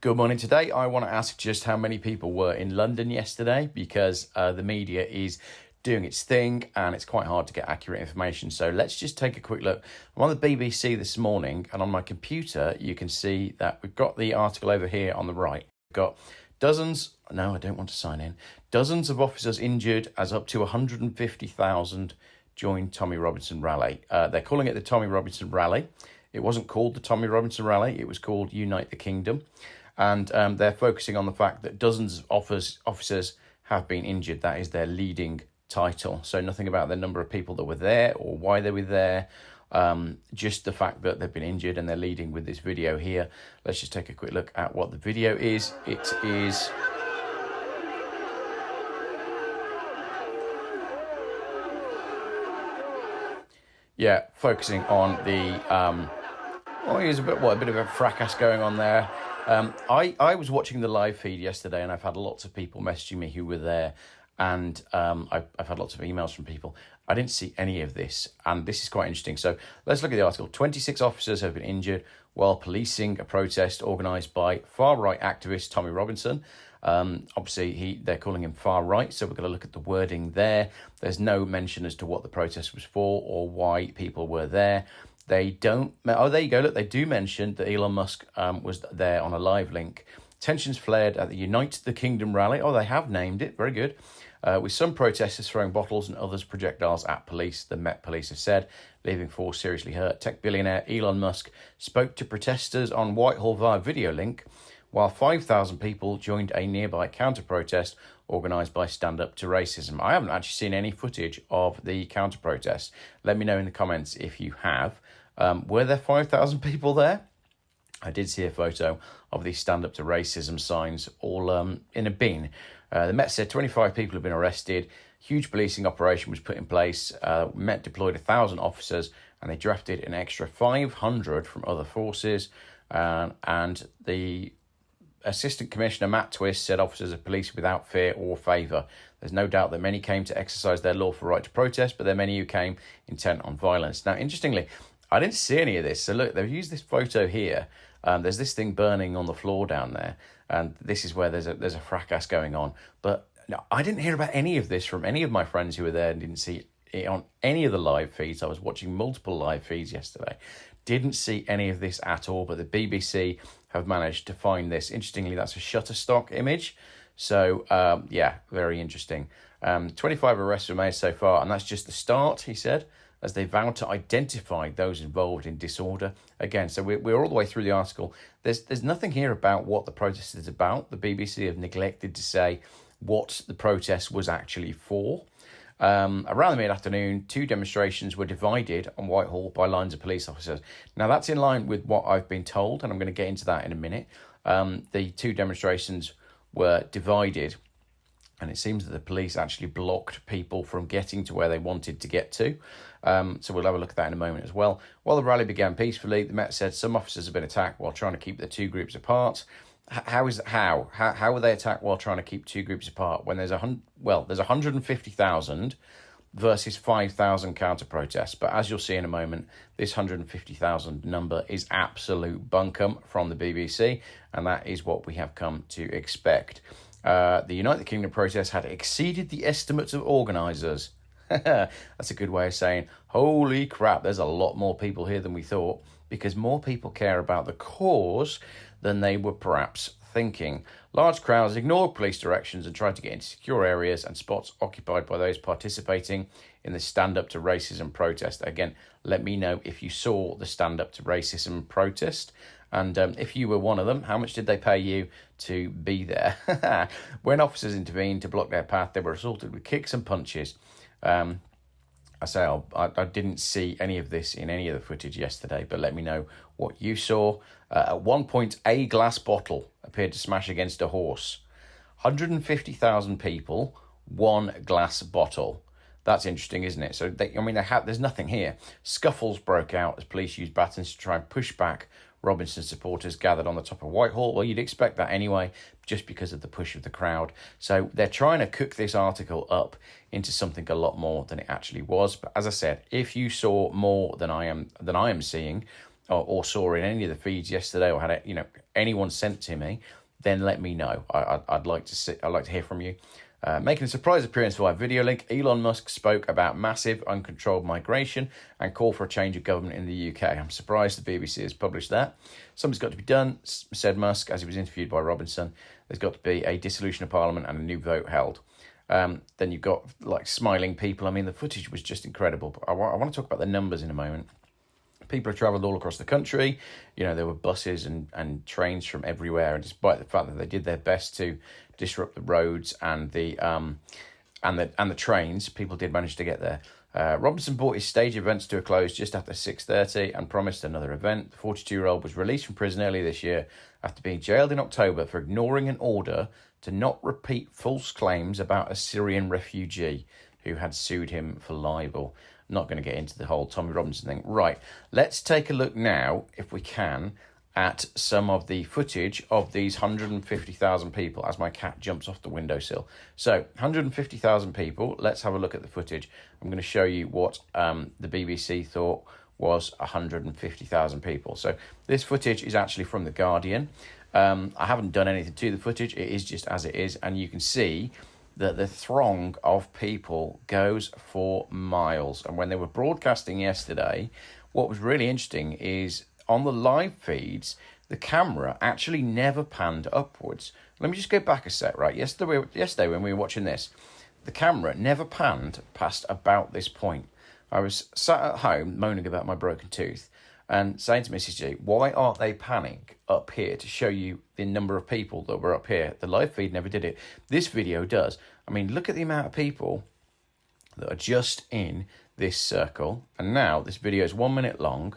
Good morning. Today, I want to ask just how many people were in London yesterday because the media is doing its thing and it's quite hard to get accurate information. So let's just take a quick look. I'm on the BBC this morning and on my computer, you can see that we've got the article over here on the right. We've got dozens, no, I don't want to sign in, dozens of officers injured as up to 150,000 joined Tommy Robinson rally. They're calling it the Tommy Robinson rally. It wasn't called the Tommy Robinson rally. It was called Unite the Kingdom. And they're focusing on the fact that dozens of officers have been injured. That is their leading title. So nothing about the number of people that were there or why they were there. Just the fact that they've been injured and they're leading with this video here. Let's just take a quick look at what the video is. It is... yeah, focusing on the... there's a bit of a fracas going on there. I was watching the live feed yesterday and I've had lots of people messaging me who were there, and I've had lots of emails from people. I didn't see any of this, and this is quite interesting. So let's look at the article. 26 officers have been injured while policing a protest organised by far-right activist Tommy Robinson. Obviously, they're calling him far-right, so we're going to look at the wording there. There's no mention as to what the protest was for or why people were there. They don't... oh, there you go. Look, they do mention that Elon Musk was there on a live link. Tensions flared at the Unite the Kingdom rally. Oh, they have named it. Very good. With some protesters throwing bottles and others projectiles at police, the Met Police have said, leaving 4 seriously hurt. Tech billionaire Elon Musk spoke to protesters on Whitehall via video link, while 5,000 people joined a nearby counter-protest organised by Stand Up to Racism. I haven't actually seen any footage of the counter-protest. Let me know in the comments if you have. Were there 5,000 people there? I did see a photo of these Stand Up to Racism signs all in a bin. The Met said 25 people have been arrested. Huge policing operation was put in place. Met deployed 1,000 officers and they drafted an extra 500 from other forces. And the Assistant Commissioner Matt Twist said officers are policed without fear or favour. There's no doubt that many came to exercise their lawful right to protest, but there are many who came intent on violence. Now, interestingly, I didn't see any of this. So look, they've used this photo here. There's this thing burning on the floor down there. And this is where there's a fracas going on. But no, I didn't hear about any of this from any of my friends who were there and didn't see it on any of the live feeds. I was watching multiple live feeds yesterday. Didn't see any of this at all, but the BBC have managed to find this. Interestingly, that's a Shutterstock image. So, yeah, very interesting. 25 arrests were made so far, and that's just the start, he said, as they vowed to identify those involved in disorder. Again, so we're all the way through the article. There's nothing here about what the protest is about. The BBC have neglected to say what the protest was actually for. Around the mid-afternoon, 2 demonstrations were divided on Whitehall by lines of police officers. Now, that's in line with what I've been told, and I'm going to get into that in a minute. The 2 demonstrations were divided, and it seems that the police actually blocked people from getting to where they wanted to get to. So we'll have a look at that in a moment as well. While the rally began peacefully, the Met said some officers have been attacked while trying to keep the 2 groups apart. How were they attacked while trying to keep 2 groups apart when there's 150,000 versus 5,000 counter protests? But as you'll see in a moment, this 150,000 number is absolute bunkum from the BBC, and that is what we have come to expect. The United Kingdom protest had exceeded the estimates of organisers. That's a good way of saying, holy crap, there's a lot more people here than we thought, because more people care about the cause than they were perhaps thinking. Large crowds ignored police directions and tried to get into secure areas and spots occupied by those participating in the Stand Up to Racism protest. Again, let me know if you saw the Stand Up to Racism protest. And if you were one of them, how much did they pay you to be there? When officers intervened to block their path, they were assaulted with kicks and punches. I didn't see any of this in any of the footage yesterday, but let me know what you saw. At one point, a glass bottle appeared to smash against a horse. 150,000 people, 1 glass bottle. That's interesting, isn't it? So, there's nothing here. Scuffles broke out as police used batons to try and push back Robinson supporters gathered on the top of Whitehall. Well, you'd expect that anyway, just because of the push of the crowd. So they're trying to cook this article up into something a lot more than it actually was. But as I said, if you saw more than I am seeing, or saw in any of the feeds yesterday, or had it, anyone sent to me, then let me know. I'd like to see. I'd like to hear from you. Making a surprise appearance via video link, Elon Musk spoke about massive uncontrolled migration and call for a change of government in the UK. I'm surprised the BBC has published that. Something's got to be done, said Musk as he was interviewed by Robinson. There's got to be a dissolution of Parliament and a new vote held. Then you've got like smiling people. I mean, the footage was just incredible. But I want to talk about the numbers in a moment. People have travelled all across the country. There were buses and trains from everywhere. And despite the fact that they did their best to disrupt the roads and the trains, people did manage to get there. Robinson brought his stage events to a close just after 6:30 and promised another event. The 42-year-old was released from prison earlier this year after being jailed in October for ignoring an order to not repeat false claims about a Syrian refugee who had sued him for libel. Not going to get into the whole Tommy Robinson thing. Right, let's take a look now, if we can, at some of the footage of these 150,000 people as my cat jumps off the windowsill. So, 150,000 people. Let's have a look at the footage. I'm going to show you what the BBC thought was 150,000 people. So, this footage is actually from The Guardian. I haven't done anything to the footage. It is just as it is. And you can see that the throng of people goes for miles. And when they were broadcasting yesterday, what was really interesting is on the live feeds, the camera actually never panned upwards. Let me just go back a sec, right? Yesterday when we were watching this, the camera never panned past about this point. I was sat at home moaning about my broken tooth and saying to Mrs. G, why aren't they panning up here to show you the number of people that were up here? The live feed never did it. This video does. I mean, look at the amount of people that are just in this circle. And now this video is 1 minute long.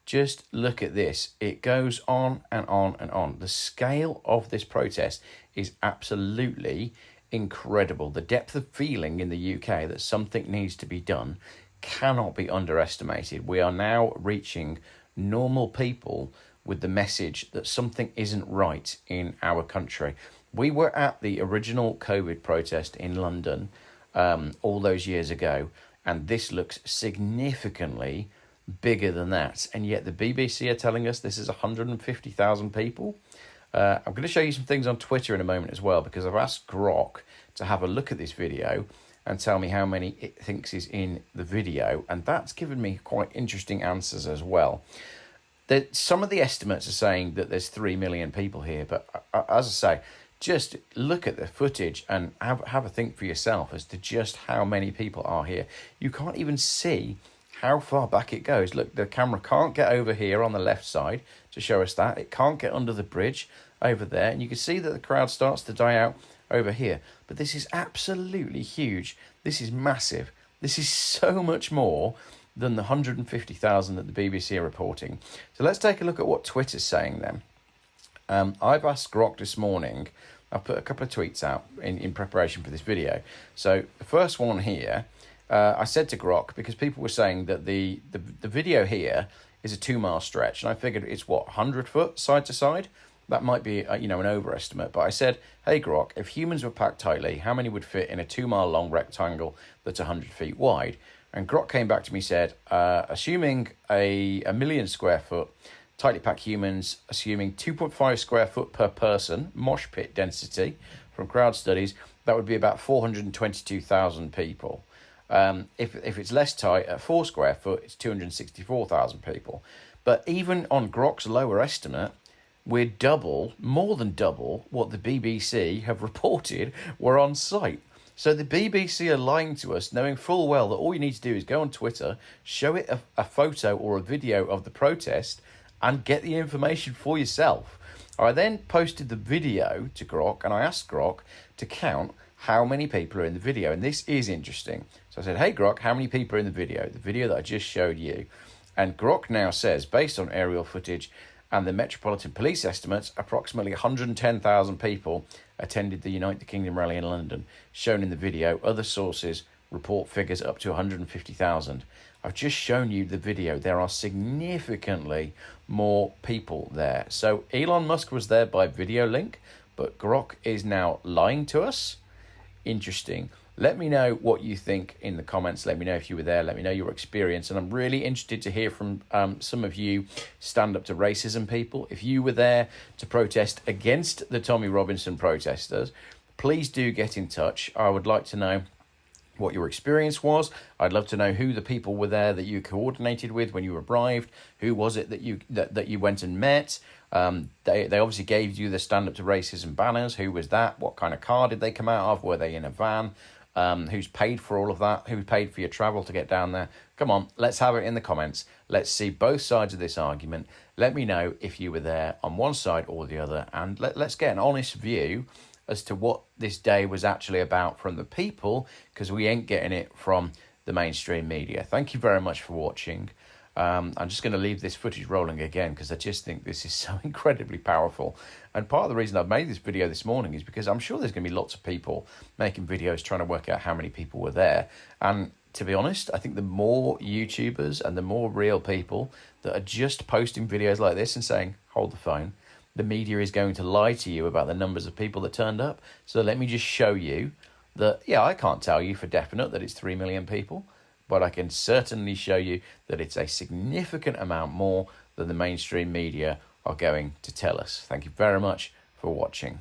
Just look at this. It goes on and on and on. The scale of this protest is absolutely incredible. The depth of feeling in the UK that something needs to be done cannot be underestimated. We are now reaching normal people with the message that something isn't right in our country. We were at the original COVID protest in London all those years ago, and this looks significantly bigger than that. And yet the BBC are telling us this is 150,000 people. I'm going to show you some things on Twitter in a moment as well, because I've asked Grok to have a look at this video and tell me how many it thinks is in the video. And that's given me quite interesting answers as well. Some of the estimates are saying that there's 3 million people here. But as I say, just look at the footage and have a think for yourself as to just how many people are here. You can't even see how far back it goes. Look, the camera can't get over here on the left side to show us that. It can't get under the bridge over there. And you can see that the crowd starts to die out over here. But this is absolutely huge. This is massive. This is so much more than the 150,000 that the BBC are reporting. So let's take a look at what Twitter's saying then. I've asked Grok this morning. I've put a couple of tweets out in preparation for this video. So the first one here, I said to Grok, because people were saying that the video here is a 2 mile stretch, and I figured it's 100 foot side to side. That might be an overestimate, but I said, hey Grok, if humans were packed tightly, how many would fit in a 2 mile long rectangle that's 100 feet wide? And Grok came back to me and said, assuming a million square foot tightly packed humans, assuming 2.5 square foot per person mosh pit density from crowd studies, that would be about 422,000 people. If it's less tight, at 4 square foot, it's 264,000 people. But even on Grok's lower estimate, we're more than double what the BBC have reported were on site. So the BBC are lying to us, knowing full well that all you need to do is go on Twitter, show it a photo or a video of the protest, and get the information for yourself. I then posted the video to Grok, and I asked Grok to count how many people are in the video. And this is interesting. So I said, hey Grok, how many people are in the video that I just showed you? And Grok now says, based on aerial footage and the Metropolitan Police estimates, approximately 110,000 people attended the Unite the Kingdom rally in London, shown in the video. Other sources report figures up to 150,000. I've just shown you the video. There are significantly more people there. So Elon Musk was there by video link, but Grok is now lying to us. Interesting. Let me know what you think in the comments. Let me know if you were there. Let me know your experience. And I'm really interested to hear from some of you stand up to racism people. If you were there to protest against the Tommy Robinson protesters, please do get in touch. I would like to know what your experience was. I'd love to know who the people were there that you coordinated with when you arrived. Who was it that you went and met? They obviously gave you the stand up to racism banners. Who was that? What kind of car did they come out of? Were they in a van? Who's paid for all of that? Who paid for your travel to get down there? Come on, let's have it in the comments. Let's see both sides of this argument. Let me know if you were there on one side or the other, and let's get an honest view as to what this day was actually about from the people, because we ain't getting it from the mainstream media. Thank you very much for watching. I'm just going to leave this footage rolling again because I just think this is so incredibly powerful. And part of the reason I've made this video this morning is because I'm sure there's going to be lots of people making videos trying to work out how many people were there. And to be honest, I think the more YouTubers and the more real people that are just posting videos like this and saying, hold the phone, the media is going to lie to you about the numbers of people that turned up. So let me just show you that, yeah, I can't tell you for definite that it's 3 million people, but I can certainly show you that it's a significant amount more than the mainstream media are going to tell us. Thank you very much for watching.